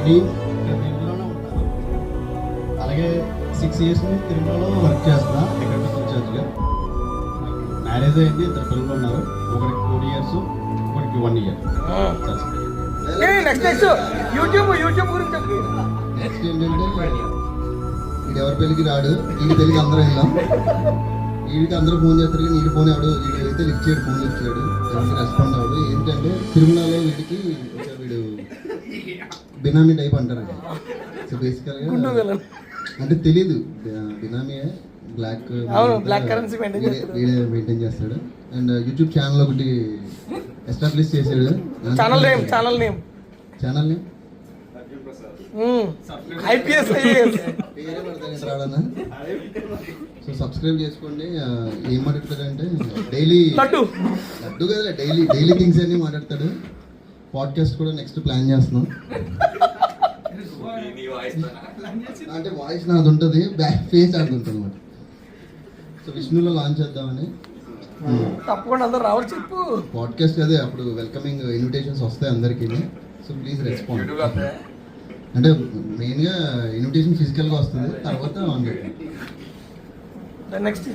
Team ఇక్కడ తిరుమలలో ఉంటారు. అలాగే 6 years నుంచి తిరుమలలో వర్క్ చేస్తున్నా ఎకడమిక్ ఇన్ఛార్జ్గా. మ్యారేజ్ అయింది, 2 పిల్లలు ఉన్నారు. ఒకరికి 4 years, ఒకరికి 1 year. నెక్స్ట్ యూట్యూబ్ గురించి చెప్పు. నెక్స్ట్ ఏంటంటే వీడు ఎవరి పెళ్ళికి రాడు, వీడి పెళ్ళికి అందరూ వెళ్దాం. వీడికి అందరూ ఫోన్ చేస్తారు కానీ వీడి ఫోన్ ఎవడు, వీడు అయితే లిఫ్ట్ చేయడు, ఫోన్ లిఫ్ట్ చేయడు, ఎవరికి రెస్పాండ్ అవ్వడు. ఏంటంటే తిరుమలలో వీడికి వీడు బినామీ టైప్ అంటారు. సో బేసికల్గా అంటే తెలీదు బినామీ బ్లాక్ కరెన్సీ వీడే మెయింటైన్ చేస్తాడు. అండ్ యూట్యూబ్ ఛానల్ ఒకటి ఎస్టాబ్లిష్ చేసాడు. ఛానల్ నేమ్ ఐపీఎస్ పేరే పడతాను రాడనా. సో సబ్స్క్రైబ్ చేసుకోండి. ఏం మాట్లాడతాడంటే డైలీ లడ్డు కదా, డైలీ థింగ్స్ అన్ని మాట్లాడతాడు. పాడ్కాస్ట్ కూడా నెక్స్ట్ ప్లాన్ చేస్తున్నాం. అంటే వాయిస్ నాది ఉంటుంది, బ్యాక్ ఫేస్ అది ఉంటుంది అనమాట. సో విష్ణులో లాంచ్ చేద్దామని. తప్పకుండా అందరూ రావాలి చెప్పు. పాడ్కాస్ట్ అదే అప్పుడు వెల్కమింగ్ ఇన్విటేషన్స్ వస్తాయి అందరికీ. So please respond. అంటే మెయిన్గా ఇన్విటేషన్ ఫిజికల్గా వస్తుంది, తర్వాత ఆన్లైన్. నెక్స్ట్